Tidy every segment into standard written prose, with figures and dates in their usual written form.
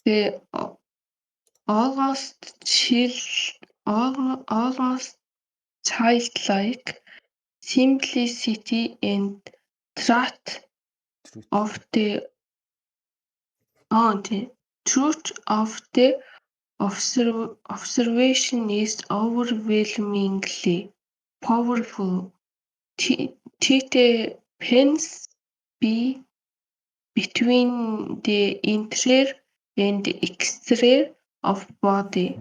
They almost childlike simplicity and truth of the truth of the observation is overwhelmingly powerful. It depends between the interior and exterior of body,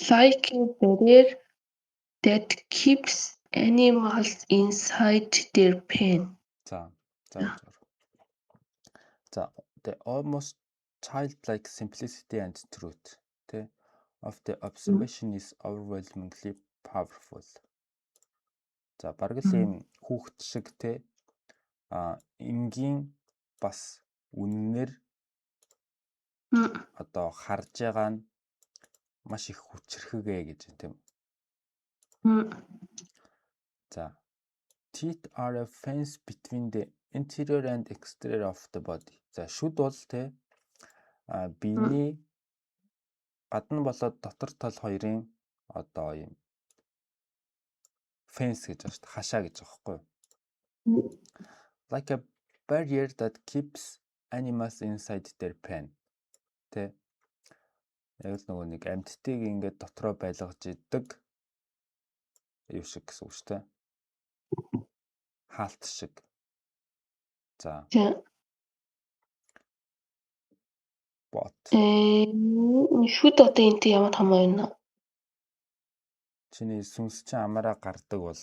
like a barrier that keeps animals inside their pen. The almost childlike simplicity and truth of the observation is overwhelmingly powerful. Бараг л ийм хүүхэд шиг энгийн бас үннээр одоо харж байгаа нь маш их хүчрэхгээ гэж тийм. Teeth are a fence between the interior and exterior of the body. Шүд бол биений гадна болоод дотор тал хоёрын одоо ийм fence гэж байна шүү дээ. Хашаа гэж байгаа байхгүй юу? Like a barrier that keeps animals inside their pen. Яг л нөгөө нэг амьтдыг ингээд дотроо байлгаж идэг юу шиг гэсэн үг шүү дээ. Хаалт шиг. Бот. Шүд одоо энтэй ямар хамаа байна? Чиний сүнс чинь амаараа гардаг бол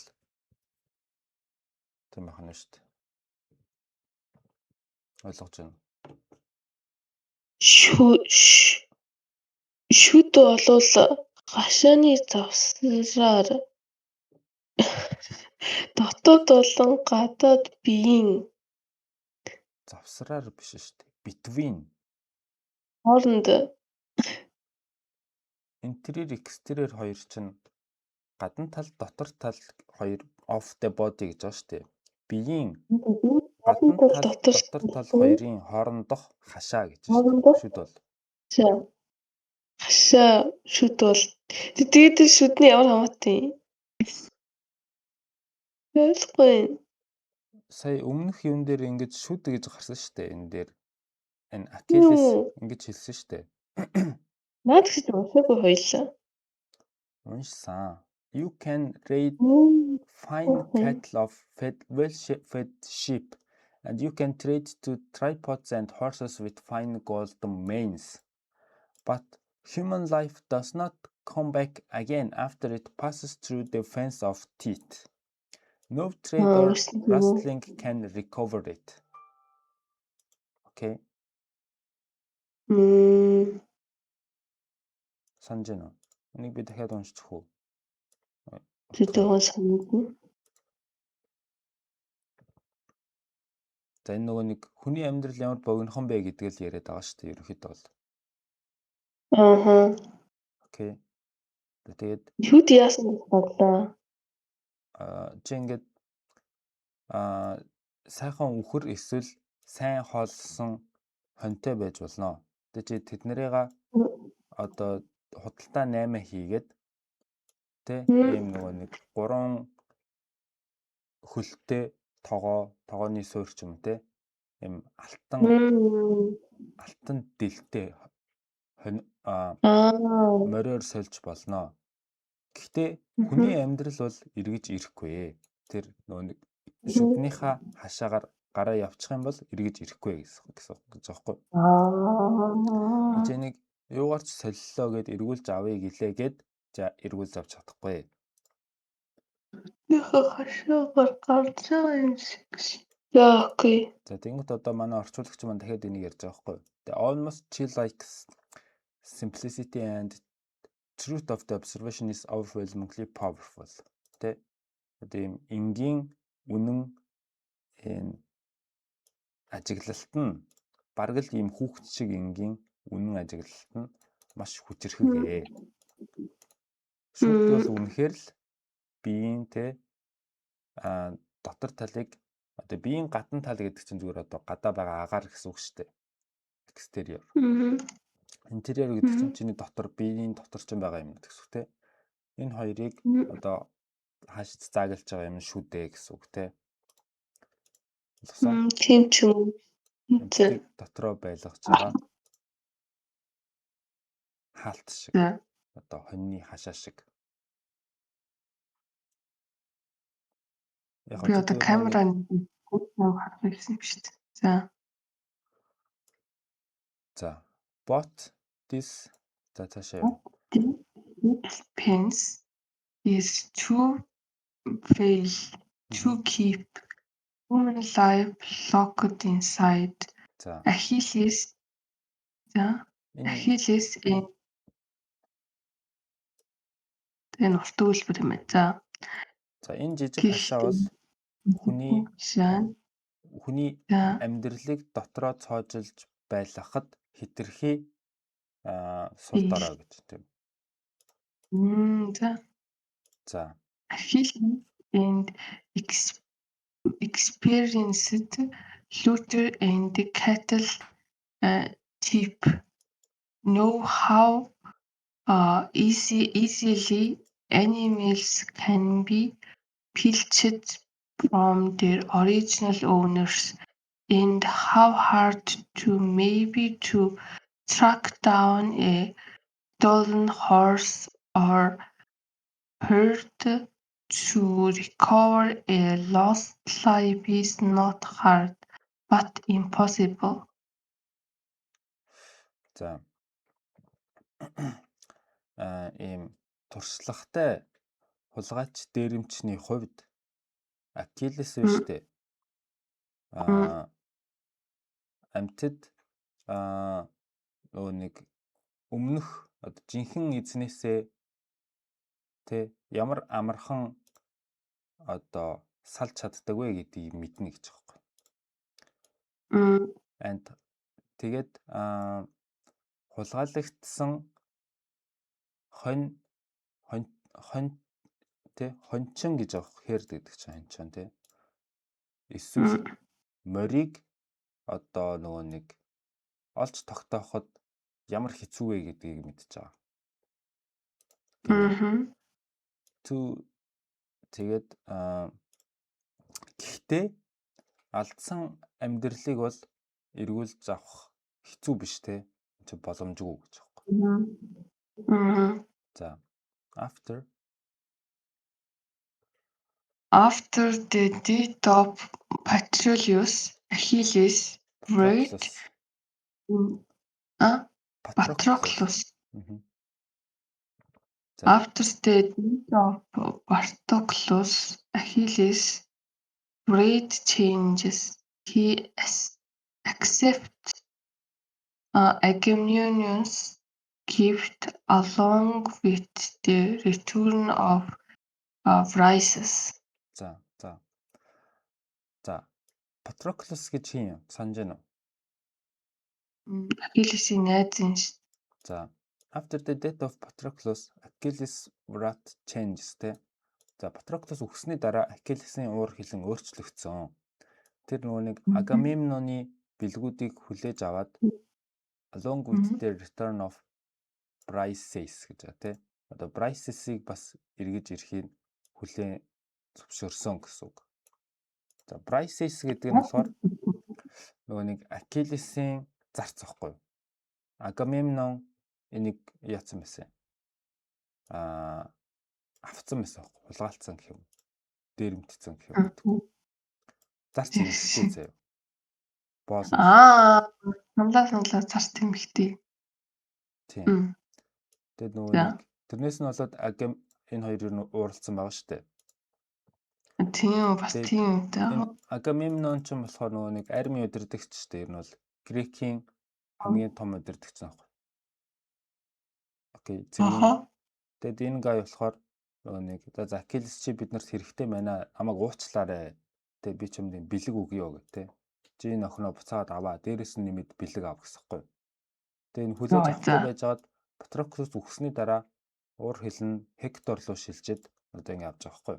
тийм байна шүү дээ. Ойлгож байна. Шүд болвол гашааны завсраар дотоод болон гадаад биеийн завсраар биш шүү дээ. Between хооронд interior exterior хоёр чинь гадна тал дотор тал хоёр of the body гэж байна шүү дээ. Биеийн гадна тал дотор тал хоёрын хоорондох хашаа гэж байна. Шүд бол. Хашаа шүд бол тэгээд шүдний ямар хамаатай юм? Ойлгохгүй. Сая өмнөх юм дээр ингэж шүд гэж гарсан шүү дээ. Энэ дээр энэ Achilles ингэж хэлсэн шүү дээ. Наад гэж уншаагүй хоёлаа. Уншсан. You can raid fine cattle of well-fed sheep, and you can trade to tripods and horses with fine golden manes. But human life does not come back again after it passes through the fence of teeth. No trade or rustling can recover it. Okay. Санаж байна уу? Энийг би дахиад уншчих уу? Тэдгээр санагдана. За энэ нөгөө нэг хүний амьдрал ямар богинохон бэ гэдгийг л яриад байгаа шүү дээ. Ерөнхийдөө бол. Окей. Тэгээд шүд яасан боллоо? чи ингээд сайхан үхэр эсвэл сайн хоолсон хонтой байж болно. Тэгээд чи тэднэрийг одоо худалдаа 8 хийгээд ийм нөгөө нэг 3 хөлтэй тогооны суурь ч юм ийм алтан дэлтэй мориор сольж болно. Гэхдээ хүний амьдрал бол эргэж ирэхгүй. Тэр нөгөө нэг шүднийхаа хашаагаар гараа явчих юм бол эргэж ирэхгүй гэсэн гэж аахгүй. Энийг юугаар ч солиллоо гэд эргүүлж авъя гэлээ гэд за эргүүлж авч чадахгүй. Хашаагаар гарч байгаа юм шиг. Яа окей. За тэнгуут одоо манай орчуулагч маань дахиад энийг ярьж байгаа байхгүй. The almost childlike simplicity and truth of the observation is overwhelmingly powerful. Одоо ийм энгийн үнэн ажиглалт нь бараг л ийм хүүхэд шиг энгийн үнэн ажиглалт нь маш хүчрэхэг. Шүд бол үнэхээр л биеийн дотор талыг одоо биеийн гадна тал гэдэг чинь зүгээр одоо гадаа байгаа агаар гэсэн үг шүү дээ. Exterior. Interior гэдэг чинь чиний дотор биеийн дотор чинь байгаа юм гэсэн үг те. Энэ хоёрыг одоо хаашд заагалж байгаа юм шүү дээ гэсэн үг те. Ойлгосон? Тийм ч юм. Амьтдыг дотроо байлгаж байгаа хаалт шиг. Одоо хоньны хашаа шиг. Яг би одоо камеранд харах гэсэн юм шүү дээ. За. But this цаашаа. This pens is to fail to keep human life locked inside. За. Achilles энэ урт үйлбэр юм байна. За энэ жижиг хашаа бол хүний амьдралыг дотроо цоожилж байлгахад хэтэрхий сул дорой гэж тийм. За. Achilles and experienced Luther and cattle sheep know how easily animals can be pilched from their original owners and how hard to track down a stolen horse or herd to recover a lost life is not hard but impossible. За. Ийм туршлагатай хулгайч дээрэмчний хувьд Achilles биш үү? Амьтад нөгөө нэг өмнөх одоо жинхэнэ эзнээсээ тэ ямар амархан одоо салж чаддаг вэ гэдгийг мэднэ гэж байгаа юм. And тэгээд хулгайлагдсан хончин гэж байгаа хэрд гэдэг чинь хончин тий. Эсвэл морийг одоо нөгөө нэг олж тогтооход ямар хэцүү вэ гэдгийг мэдчихэж байгаа. Тэгээд гэхдээ алдсан амьдралыг бол эргүүлж авах хэцүү биш те. Чи боломжгүй гэж байна. За. After the death of Patroclus, Achilles buried Patroclus. After the death of Patroclus, Achilles great changes. He accepts Agamemnon's gift along with the return of Briseis. За. Patroclus гэж юм санаж байна уу? Achilles-ийн найз юм шүү. За. After the death of Patroclus, Achilles wrought changes те. За, Patroclus үхсний дараа Achilles-ийн уур хилэн өөрчлөгдсөн. Тэр нөгөө нэг Agamemnon-ы бэлгүүдийг хүлээж аваад along with the return of Briseis гэж байгаа те. Одоо Briseis-ыг бас эргэж ирэхийг хүлээн зөвшөөрсөн гэсэн үг. За, Briseis гэдэг нь болохоор нөгөө нэг Achilles-ийн зарц байхгүй юу? Agamemnon энийг яатсан байсан. Авцсан байсан. Хулгайлцсан гэх юм. Дээрэмтсэн гэх юм. Зарц эмхтэй заяа. Боол. Саналаа зарц эмхтэй. Тийм. Тэгээд нөгөө нэг тэрнээс нь болоод энэ хоёр нь ууралцсан байгаа шүү дээ. Тийм бас тийм дээ. Agamemnon ч юм болохоор нөгөө нэг арми удирдагч шүү дээ. Ер нь бол Грекийн хамгийн том удирдагч байна. Окей. Тэгээд энэ гай болохоор нөгөө нэг за Achilles чи биднэрт хэрэгтэй байна. Намайг уучлаарай. Тэ би ч юм дий бэлэг өгье гэх тэ. Чи энэ охиноо буцаад аваа. Дээрээс нь нэмээд бэлэг ав гэсэхгүй. Тэгээд энэ хүлээж авахгүй байжгаад Patroclus үхсний дараа уур хилэн Hector руу шилжээд одоо ингэ авч байгаа байхгүй.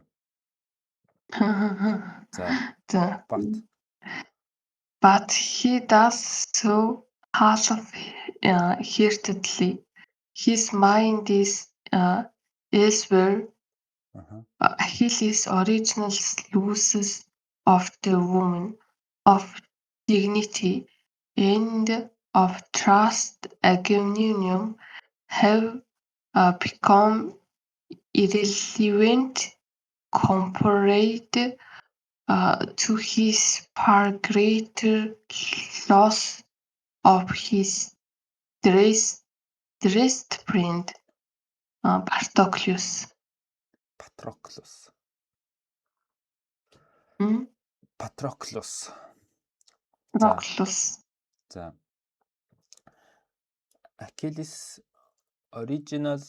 But he does so half of heartedly. His mind is elsewhere. Аха. Achilles' original loses of the woman, of dignity, and of trust. Agamemnon have become irrelevant compared to his far greater loss of his dearest friend, Patroclus. Patroclus. Hmm? Patroclus. За. Patroclus. За. Achilles original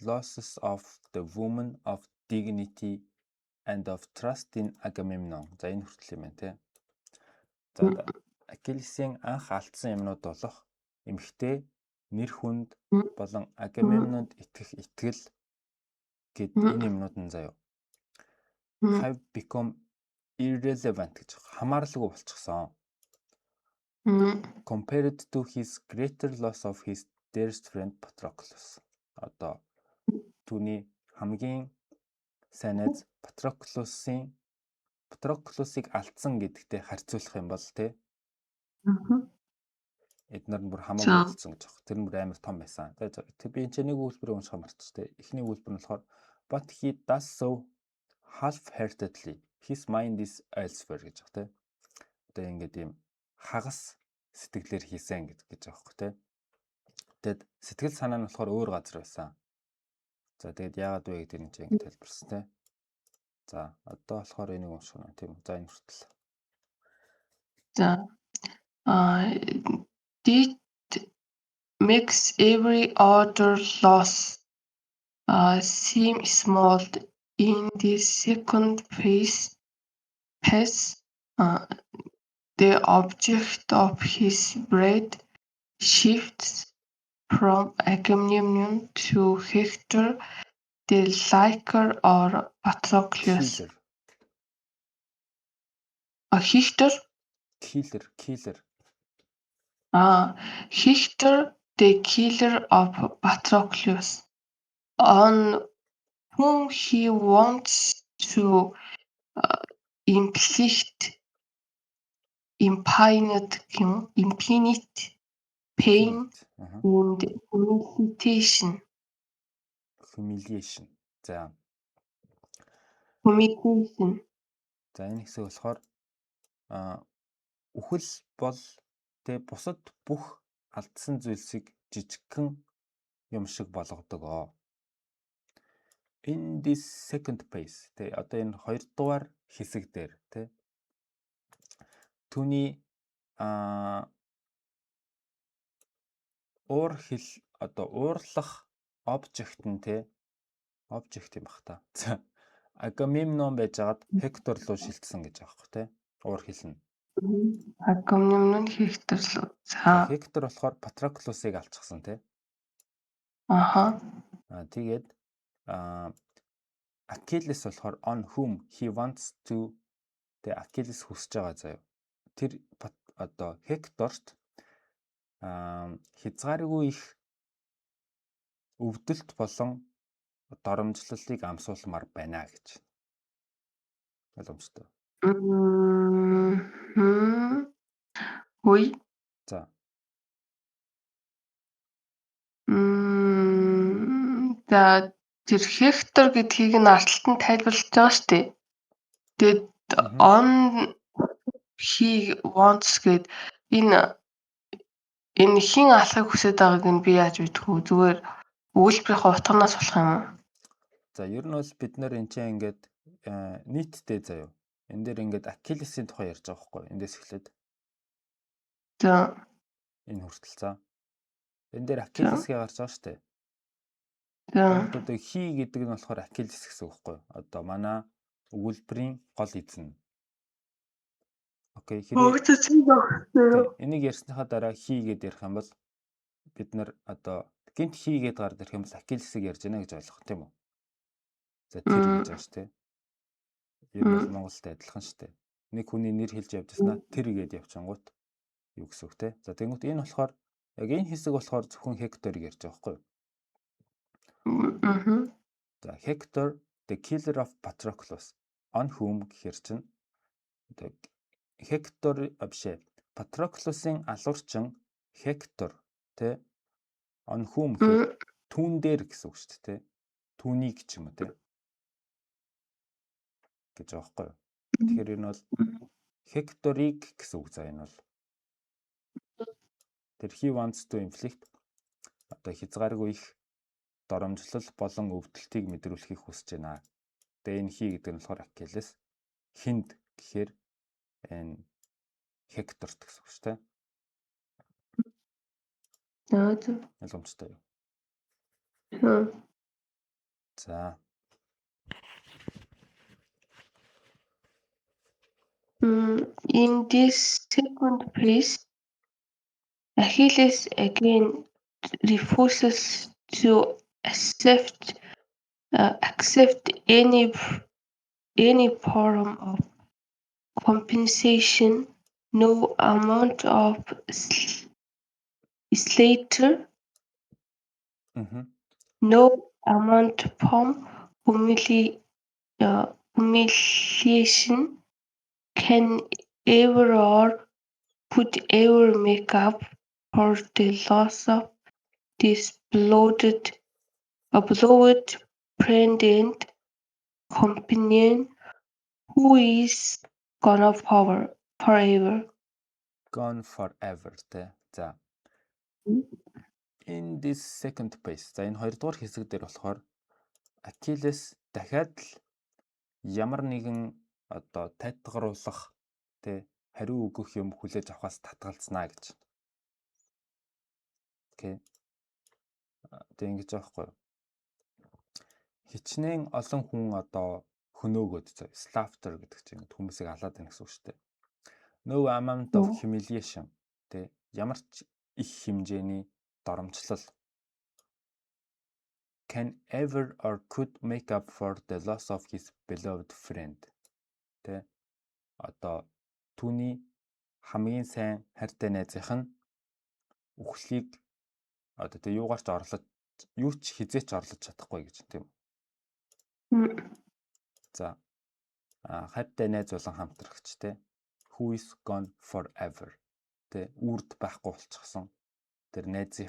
losses of the woman of dignity and of trust in Agamemnon. За энэ хүртэл юм байна те. За Achilles-ийн анх алдсан юмнууд болох эмэгтэй, нэр хүнд болон Agamemnon-д итгэх итгэл гэд энэ юмнууд нь заяа. Have become irrelevant гэж хамааралгүй болчихсон. Compared to his greater loss of his dearest friend Patroclus. Одоо түүний хамгийн сайн найз Patroclus-ыг алдсан гэдэгтэй харьцуулах юм бол те. Эднэр нь бүр хамаагүй болсон гэж байна. Тэр нь бүр амар том байсан. Тэгээ би энэ нэг үйлбэрийг унших марч те. Эхний үйлбэр нь болохоор but he does so half-heartedly. His mind is elsewhere гэж байна те. Одоо ингээд юм хагас сэтгэлээр хийсэн гэж байгаа байхгүй те. Тэгэд сэтгэл санаа нь болохоор өөр газар байсан. За тэгэд яагаад вэ гэдэг нь чинь ингээд тайлбарсан те. За одоо болохоор энийг унших нь тийм үү. За энэ хүртэл. За Deed makes every other loss seem small. In the second phase, the object of his bread shifts from Agamemnon to Hector, the liker or Patroclus. Hector? Killer. Hector, the killer of Patroclus, on whom he wants to inflict infinite pain and humiliation. За. Humiliation. За энэ хэсэг болохоор үхэл бол тэ бусад бүх алдсан зүйлсийг жижигхэн юм шиг болгодог. In this second phase тэ одоо энэ хоёрдугаар хэсэг дээр тэ түүний уурлах object нь тэ object юм бах та. За Agamemnon байжгаад Hector руу шилжсэн гэж байгаа байхгүй тэ уур хэлнэ. Agamemnon Hector руу. За Hector болохоор Patroclus-ыг алчихсан тэ. Тэгээд Achilles болохоор on whom he wants to тэ Achilles хүсэж байгаа заяа. Тэр одоо Hector-т хязгааргүй их өвдөлт болон доромжлолыг амсуулмаар байна гэж. Ойлгомжтой. Ой. За. За тэр Hector гэдгийг нь арталтан тайлбарлаж байгаа шүү дээ. Тэгээд on he wants гэд энэ хин алхахыг хүсэж байгааг нь би яаж мэдэх вэ? Зүгээр өгүүлбэрийн утганаас болох юм уу? За ер нь бол бид нэр энэ чинь ингээд нийтдээ заяа. Энд дээр ингээд Achilles-ийн тухай ярьж байгаа байхгүй юу? Эндээс эхлээд. За. Энэ хүртэл за. Энд дээр Achilles-гээ гарч байгаа шүү дээ. За. Одоо хий гэдэг нь болохоор Achilles гэсэн үг байхгүй юу? Одоо манай өгүүлбэрийн гол эзэн. Окей. Энийг ярьсныхаа дараа хий гэдээ ярих юм бол бид нар одоо гинт хий гэдээ гараад ирэх юм бол Achilles-ыг ярьж байна гэж ойлгох тийм үү? За тэр гэж байгаа шүү дээ. Ер нь бол Монголд адилхан шүү дээ. Нэг хүний нэр хэлж явж яснаа тэр гээд явчингууд юу гэсэн үг те. За тэгмэд энэ болохоор Яг энэ хэсэг болохоор зөвхөн Hector-ыг ярьж байгаа байхгүй юу? За Hector the killer of Patroclus on whom гэхэр чинь Hector бишээ. Patroclus-ын алуурчин Hector тэ on whom гэхэр түүн дээр гэсэн үг шүү дээ. Түүнийг ч юм уу тэ гэж байгаа байхгүй юу? Тэгэхээр энэ бол Hector-ыг гэсэн үг за энэ бол. Тэр he wants to inflict одоо хязгааргүй их доромжлол болон өвдөлтийг мэдрүүлэхийг хүсэж байна. Тэгээ энэ he гэдэг нь болохоор Achilles хинд гэхээр энэ Hector гэсэн үг шүү дээ. Ойлгомжтой юу? За. In this second place, Achilles again refuses to accept any form of compensation. No amount of slaughter, no amount of humiliation can ever or could ever make up for the loss of this beloved friend and companion who is gone forever. Gone forever тэ. За. In this second place. За энэ хоёрдугаар хэсэг дээр болохоор Achilles дахиад л ямар нэгэн одоо тайтгаруулах тэ хариу өгөх юм хүлээж авахаас татгалзнаа гэж. Окей. Тэг ингэж аахгүй юу? Хичнээн олон хүн одоо хөнөөгөөд slaughter гэдэг чинь хүмүүсийг алаад байна гэсэн үг шүү дээ. No amount of humiliation тэ ямар ч их хэмжээний доромжлол can ever or could make up for the loss of his beloved friend. Тэ одоо түүний хамгийн сайн хайртай найзынх нь үхлийг одоо тэ юугаар ч орлож юу ч хизээч орлож чадахгүй гэж тийм. За хайртай найз болон хамтрагч тэ who is gone forever тэ үрд байхгүй болчихсон. Тэр найз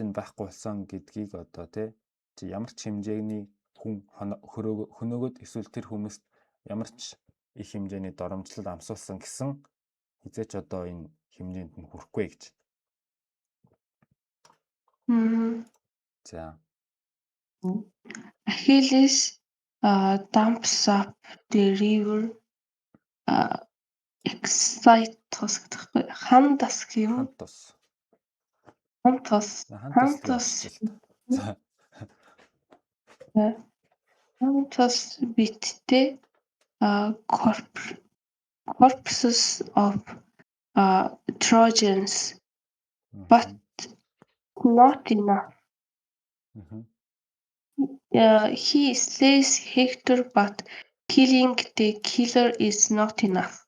нь байхгүй болсон гэдгийг одоо тэ чи ямар ч хэмжээний хүн хөнөөгөөд эсвэл тэр хүмүүст ямар ч их хэмжээний доромжлол амсуулсан гэсэн хизээч одоо энэ хэмжээнд нь хүрэхгүй гэж. За. Achilles dumps up the river Xaitos гэдэг хандас гэв. Хантос биттэй corpses of Trojans, but not enough. He slays Hector, but killing the killer is not enough.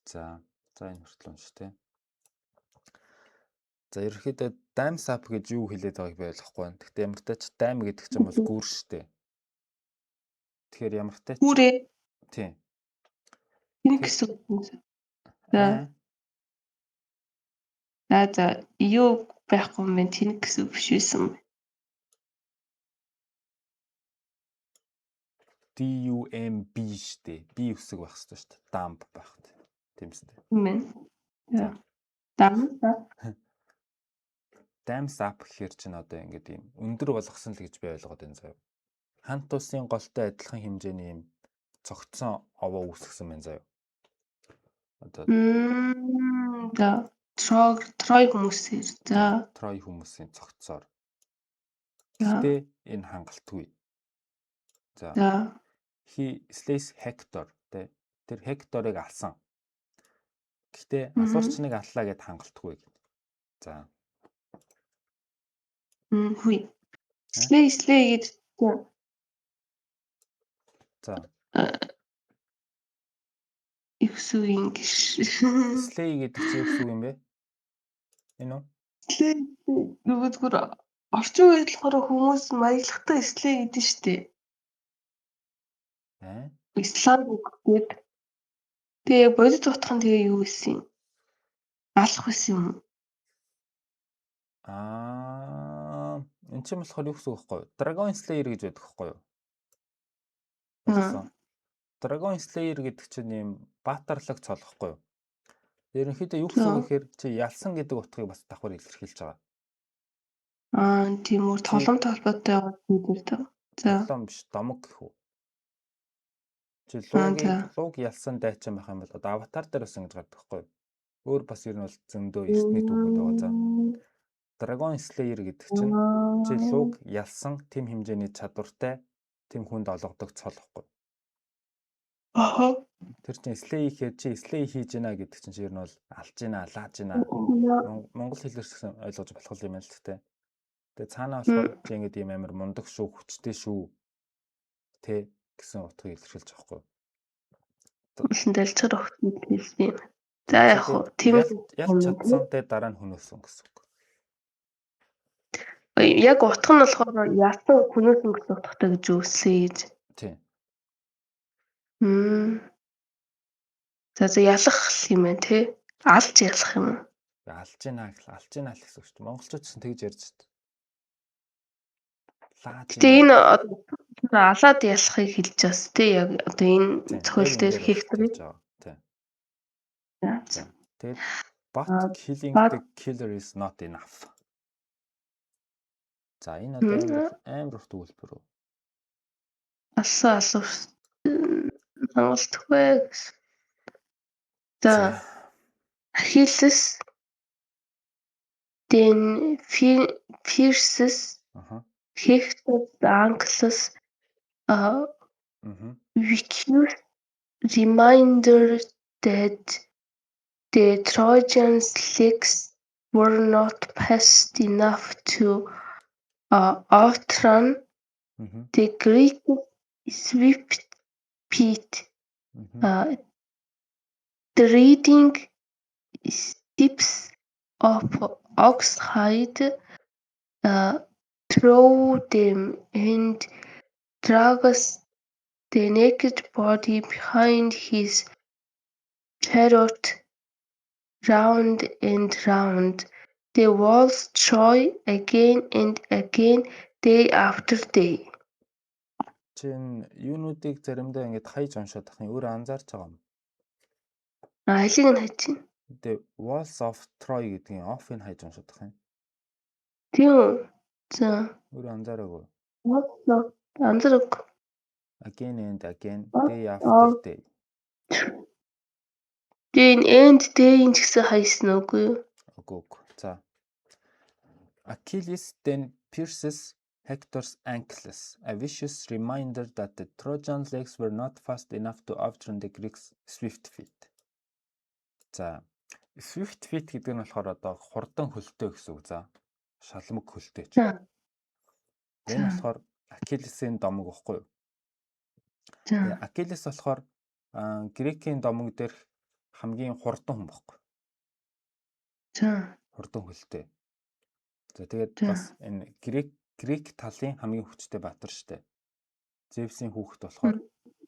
За энэ хүртэл юм шүү дээ. За ерөөхдөө dam sap гэж юу хэлээд байгааг би ойлгохгүй байна. Гэхдээ ямар ч тач dam гэдэг чинь бол гүүр шүү дээ. Тэгэхээр ямар ч тач гүүрээ. Тийм. Энэ гэсэн үг. За юу байхгүй юм тэнэг гэсэн үг биш байсан. DUMB шүү дээ. Би үсэг байх хэрэгтэй шүү дээ. Dump байх тийм шүү дээ. За. Dam sap гэхэр чинь одоо ингэдэг юм өндөр болгосон л гэж би ойлгоод байна заяа. Хант тусын голтой адилхан хэмжээний юм цогцсон овоо үүсгэсэн байна заяа. Одоо Трой хүмүүсээр. За. Трой хүмүүсийн цогцоор. Гэхдээ энэ хангалтгүй. За. He slays Hector тэ тэр Hector-ыг алсан. Гэхдээ алуурчныг аллаа гэд хангалтгүй. За. Хүй. Slay гэдэг. За. Ихсүү ингэж. Slay гэдэг чинь юу гэсэн үг юм бэ? Энэ үү? Нөгөө зүгээр орчин үед болохоор хүмүүс маяглахтаа слэй гэдэг нь штэ. Ислам гэдэг. Тэгээ бодит утганд тэгээ юу гэсэн юм? Алах байсан юм. Энэ чинь болохоор юу гэсэн үг вэ? Dragon Slayer гэж байдаг байхгүй юу? Болсон. Dragon Slayer гэдэг чинь юм баатарлаг цол байхгүй юу? Ерөнхийдөө юу гэсэн үг гэхээр чи ялсан гэдэг утгыг бас давхар илэрхийлж байгаа. Тийм үү. Толом толботой яваад гэдэг. Толом биш, домог гэх үү. Чи лууг ялсан дайчин байх юм бол одоо аватар дээр бас ингэж гардаг байхгүй юу? Өөр бас ер нь бол зөндөө эртний түүхүүд байгаа за. Dragon Slayer гэдэг чинь чи лууг ялсан тэм хэмжээний чадвартай тэм хүнд олгодог цол байхгүй юу? Тэр чинь slay хийхээр чи slay хийж гинэ гэдэг чинь ер нь бол алж гинэ, лааж гинэ. Монгол хэлээр ч ойлгож болох юм байна л тэ. Тэгээ цаанаа болохоор чи ингэж юм амар мундаг шүү, хүчтэй шүү. Тэ гэсэн утгыг илэрхийлж байгаа байхгүй юу? Үсэн дэлцэр өгсөн хэлсэн юм. За яг хөө тийм ялч чадсан тэ дараа нь хөнөөсөн гэсэн үг. Яг утга нь болохоор ялсан хөнөөсөн гэсэн утгатай гэж үслээ гэж. Тийм. За ялах юм байна те. Алж ялах юм уу? Алж гинэ гэсэн үг шүү дээ. Монголчууд ч тэгж ярьж байна. Тэгээ энэ алаад ялахыг хэлж бас тий яг одоо энэ цохол дээр хийхтэй. Тэгээд but killing the killer is not enough. За энэ одоо амар урт өгүүлбэр үү? Асуу хангалтгүй. За Achilles then fierces Hector's ankles recuse reminder that the Trojans' legs were not fast enough to outrun the Greek swift feet. Treading steps of oxhide through them and drags the naked body behind his chariot round and round the walls Troy again and again, day after day. Чин юунуудыг заримдаа ингэж хайж уншаад тахын өөрөө анзаарч байгаа юм. Алиг нь хайж байна. The Walls of Troy гэдгийг оффыг хайж уншаад тахын. Тийм үү? За. Өөрөө анзаараагүй. Анзаараагүй. Again and again, day after day. Den end day-ийн ч гэсэн хайсан үгүй юу? Үгүй. За. Achilles then pierces Hector's ankles, a vicious reminder that the Trojan legs were not fast enough to outrun the Greeks' swift feet. За. Swift feet гэдэг нь болохоор одоо хурдан хөлтэй гэсэн үг. За. Шалмаг хөлтэй ч. Энэ болохоор Achilles-ийн домог байхгүй юу? Тэгээ Achilles болохоор Грекийн домог дээрх хамгийн хурдан хүн байхгүй. Хурдан хөлтэй. За тэгээд бас энэ Грек талын хамгийн хүчтэй баатар штэ. Зевсийн хүүхэд болохоор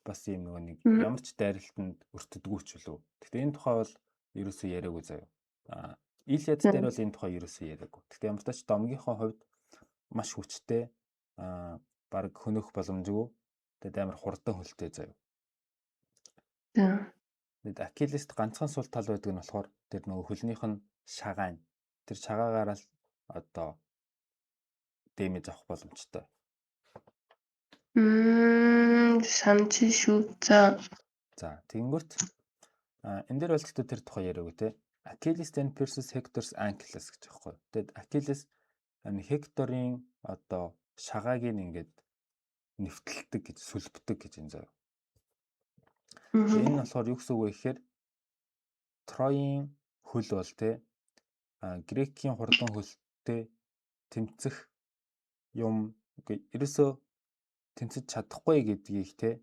бас ийм нөгөө нэг ямар ч дайралтанд өртдөггүй ч үлээ. Гэхдээ энэ тухай бол ерөөсөө яриаггүй заяа. Илиад дээр бол энэ тухай ерөөсөө яриаггүй. Гэхдээ ямар ч тач домгийнхоо хувьд маш хүчтэй баг хөнөөх боломжгүй. Тэгээд амар хурдан хөлтэй заяа. Тэгээд Achilles-т ганцхан сул тал байдаг нь болохоор тэр нөгөө хөлнийх нь шагаан. Тэр шагаагаараа л одоо дэмэж авах боломжтой. Санаж шүү. За тэгэнгүүт энэ дээр бол гэхдээ тэр тухай яриаггүй те. Achilles then pierces Hector's ankles гэж байхгүй. Тэгээд Achilles Hector-ийн одоо шагааг ингээд нэвтэлдэг гэж сүлбдэг гэж энэ заяа. Энэ нь болохоор юу гэсэн үг вэ гэхээр Троийн хөл бол те Грекийн хурдан хөлтэй тэмцэх юм ерөөсөө тэнцэж чадахгүй гэдгийг те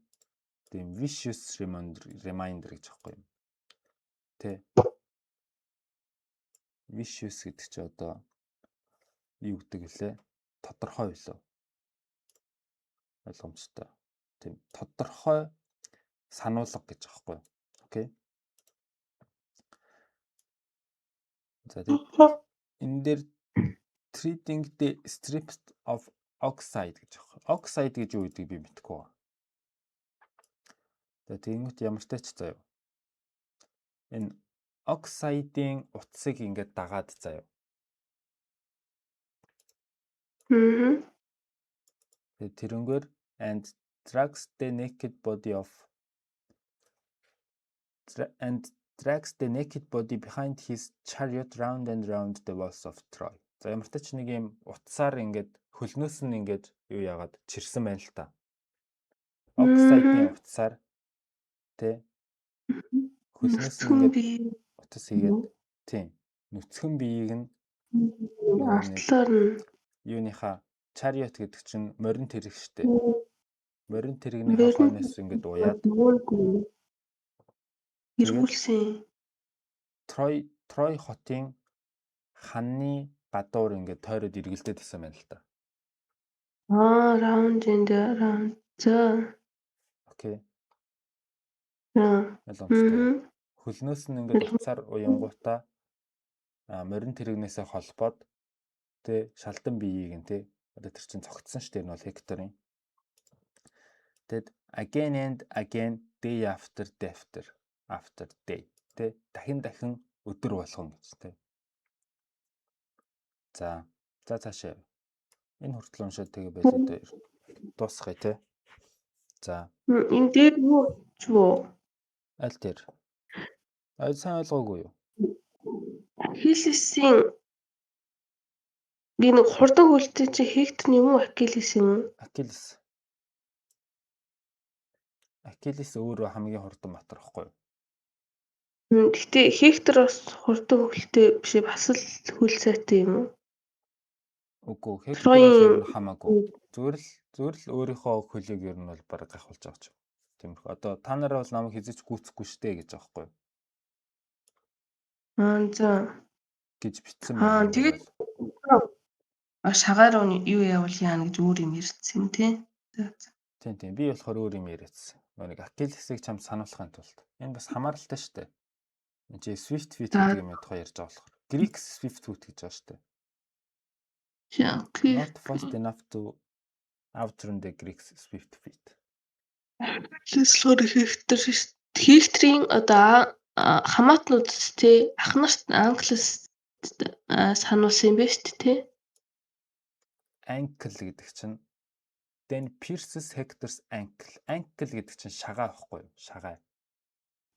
тийм vicious reminder гэж аахгүй юм. Тэ. vicious гэдэг чи одоо юу гэдэг вүлээ? Тодорхой билүү? Ойлгомжтой. Тийм, тодорхой сануулга гэж аахгүй. Окей. За тэгээд энэ дээр treating the strips of oxide гэж аахгүй. Oxide гэж юу гэдгийг би мэдэхгүй байна. За тэгэнгүүт ямар ч тач заяа. Энэ oxide-ийн утсыг ингээд дагаад заяа. Тэгээд тэрнгээр and drags the naked body behind his chariot round and round the walls of Troy. За ямар ч нэг юм утсаар ингээд хөлнөөс нь ингээд юу яагаад чирсэн байна л та. Oxide-ийн утсаар тэ хөлнөөс нь ингээд утас хийгээд тийм нүцгэн биеийг нь артлаар нь юуныхаа chariot гэдэг чинь морин тэрэг штэ. Морин тэрэгнийхээ хойноос ингээд уяад эргүүлсэн. Трой хотын ханны гадуур ингээд тойроод эргэлдээд байсан байна л та. Round and round. За. Окей. Ойлгомжтой. Хөлнөөс нь ингээд уцаар уянгуудаа морин тэрэгнээсээ холбоод тэ шалдан биеийг нь тэ одоо тэр чинь цогцсон шүү дээ. Энэ бол Хекторын. Тэгэд again and again day after day тэ дахин өдөр болгон гэж тэ. За цаашаа энэ хүртэл уншаад тэгээ байлаа дээр дуусгая тэ. За энэ дээр юу ч юу? Аль дээр? Сайн ойлгоогүй юу? Ахиллесийн би нэг хурдан хөлтэй чи Хектор юм уу Ахиллес юм уу? Ахиллес өөрөө хамгийн хурдан батар байхгүй юу? Гэхдээ Хектор бас хурдан хөлтэй биш бас л хөл сайтай юм уу? Үгүй Хектороос ер нь хамаагүй. Зүгээр л өөрийнхөө хөлийг ер нь бол бараг гахуулж байгаа ч. Тиймэрхүү. Одоо та нараа бол намайг хизэж гүйцэхгүй штэ гэж байгаа байхгүй юу? За. Гэж битсэн байна. Тэгээд шагаар юу явуул яана гэж өөр юм ярьсан тий. Тийм. Би болохоор өөр юм яриадсан. Нэг Ахиллесийг чамд сануулахын тулд. Энэ бас хамааралтай штэ. Энд чи Swift Foot гэдэг юм тухай ярьж байгаа болохоор. Greek Swift Foot гэж байгаа штэ. Not fast enough to outrun the Greek Swift Foot. Хекторийн одоо хамаатнууд тий ах нарт Англис сануулсан юм байна шүү дээ тий. Ankle гэдэг чинь then pierces Hector's ankle. Ankle гэдэг чинь шагаа байхгүй юу? Шагаа.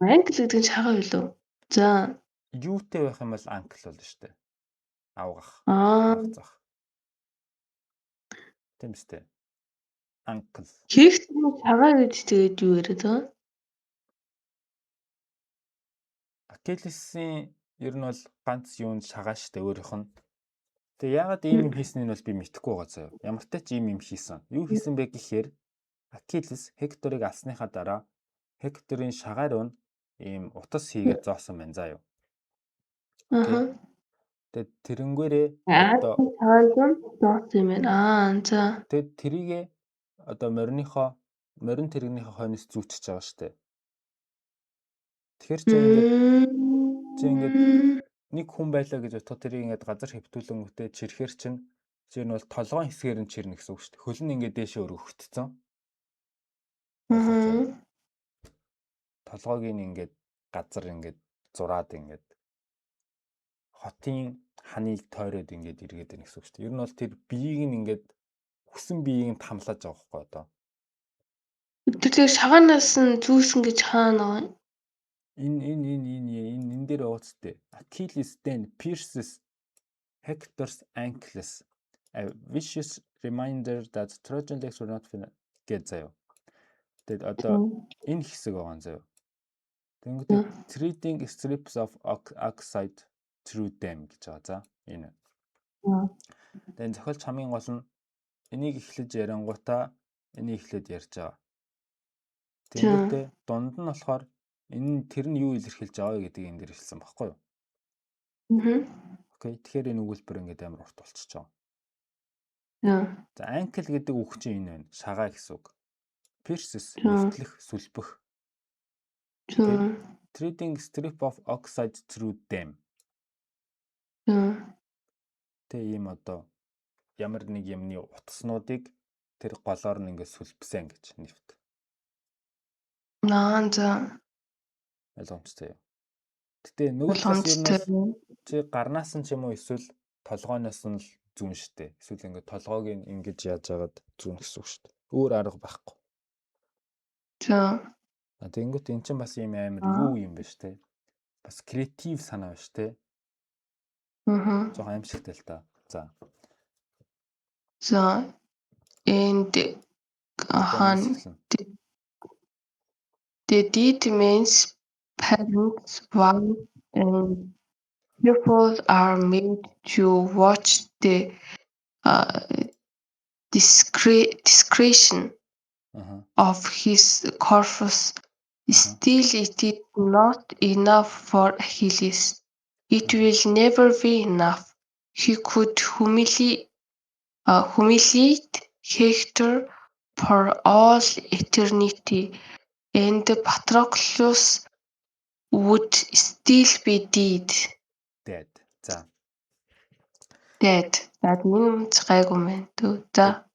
Ankle гэдэг нь шагаа билүү? За. Юутэй байх юм бол ankle болно шүү дээ. Авгах. Авцах. Тийм үстэй. Ankle. Хекторын шагаа гэж тэгээд юу яриад байгаа? Ахиллесийн ер нь бол ганц юунд шагаа штэ өөрийнх нь. Тэгээ яагаад ийм юм хийснийг нь бол би мэдэхгүй байгаа заяа. Ямар ч тач ийм юм хийсэн. Юу хийсэн бэ гэхээр Ахиллес Хекторыг алсныхаа дараа Хекторын шагаар руу ийм утас хийгээд зоосон байна заа юу. Тэгээд тэрнгээрээ одоо зоосон юм байна. За. Тэгээд тэрийгээ одоо морин тэрэгнийхээ хойноос зүүчж байгаа штэ. Тэгэхээр чи ингээд нэг хүн байлаа гэж бодоход тэрийг ингээд газар хэвтүүлэн үтээ чирхэр чинь тэр нь бол толгойн хэсгээр нь чирнэ гэсэн үг шүү дээ. Хөл нь ингээд дээшээ өргөгдсөн. Толгойг нь ингээд газар ингээд зураад ингээд хотын ханыг тойроод ингээд эргээд ирнэ гэсэн үг шүү дээ. Ер нь бол тэр биеийг нь ингээд хүсэн биеийг нь тамлааж байгаа байхгүй одоо. Тэр шагаанаас нь зүүсэн гэж хаана байгаа? Энэ дээр байгаа үстэй. Achilles then pierces Hector's ankles. A vicious reminder that Trojan legs were not finished гэж заяа. Тэгэд одоо энэ хэсэг байгаа юм заяа. Тэнгүүт treating strips of oxide through them гэж байгаа. За энэ. Тэгээд зохиолч хамгийн гол нь энийг эхлэж яриангуудаа энийг эхлээд ярьж байгаа. Тэнгүүтээ дунд нь болохоор энэ тэр нь юу илэрхийлж байгаа вэ гэдгийг энэ дээр хэлсэн баггүй юу? Окей. Тэгэхээр энэ өгүүлбэр ингээд амар урт болчихж байгаа. За. За ankle гэдэг үг чинь энэ байна. Шагаа гэсэн үг. Pierces За. нэвтлэх, сүлбэх. За. Threading strip of oxide through them. За. Тэ ийм одоо ямар нэг юмны утаснуудыг тэр голоор нь ингээд сүлбсэн гэж нэвт. За. Ойлгомжтой юу? Гэтэ нөгөө талаас ер нь Боломжтой. чи гарнаас нь ч юм уу эсвэл толгойноос нь л зүүн штэ. Эсвэл ингээд толгойг ингэж яаж яагаад зүүн гэсэн үг штэ. Өөр арга байхгүй. За. Тэгэнгүүт эн чинь бас ийм амар юу юм бэ штэ. Бас креатив санаа байна штэ. Жохоо аимшигтай л та. За. За. And the deed means parents, wife, and people are made to watch the discretion of his corpus. Still, it is not enough for Achilles. It will never be enough. He could humiliate Hector for all eternity, and Patroclus would still be dead. За. Dead. That means гайгүй мэн. За.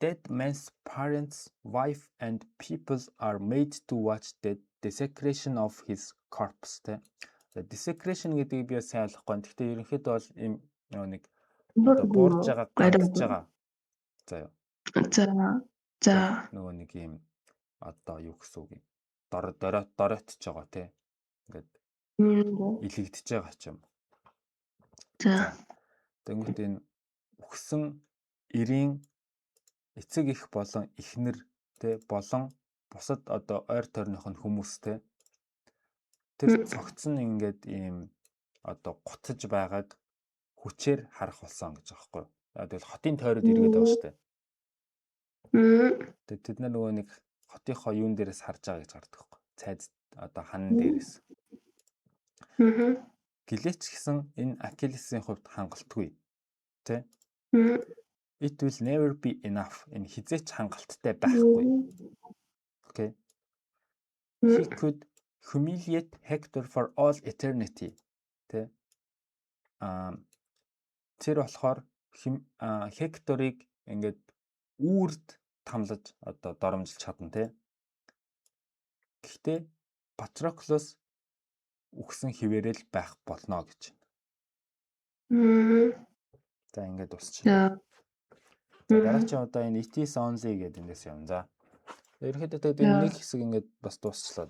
Dead man's parents, wife, and people are made to watch the desecration of his corpse. The desecration гэдгийг би сайн ойлгохгүй. Гэхдээ ерөнхийдөө бол ийм нэг одоо буурж байгаа, гандж байгаа. За юу. За. Нөгөө нэг ийм одоо юу гэсэн үг юм. Дороотж байгаа тий. Ингээд илэгдэж байгаа ч юм. За. Тэнгүүт энэ үхсэн эрийн эцэг их болон эхнэр тий болон бусад одоо ойр тойрных нь хүмүүс тий. Тэр цогцсон ингээд ийм одоо гутаж байгааг хүчээр харах болсон гэж байгаа байхгүй. Тэгэл хотын тойроод иргэд байгаа шүү дээ. Тэгээд тэд нар нөгөө нэг хотынхоо юун дээрээс харж байгаа гэж гардаг байхгүй. Цайз одоо хан дээрээс. Гэлээч гэсэн энэ Achilles-ийн хувьд хангалтгүй. Тэ? It will never be enough. Энэ хизээч хангалттай байхгүй. Okay. He could humiliate Hector for all eternity. Тэ? Тэр болохоор Hector-ыг ингээд үрд тамлаж одоо доромжилж чадна тий. Гэхдээ Patroclus үхсэн хിവэрэл байх болно гэж байна. За ингээд дуусчихлаа. За дараагийн одоо энэ it is only гэдэг эндээс юм. За ерөнхийдөө тэгээд энэ нэг хэсэг ингээд бас дуусчлаа.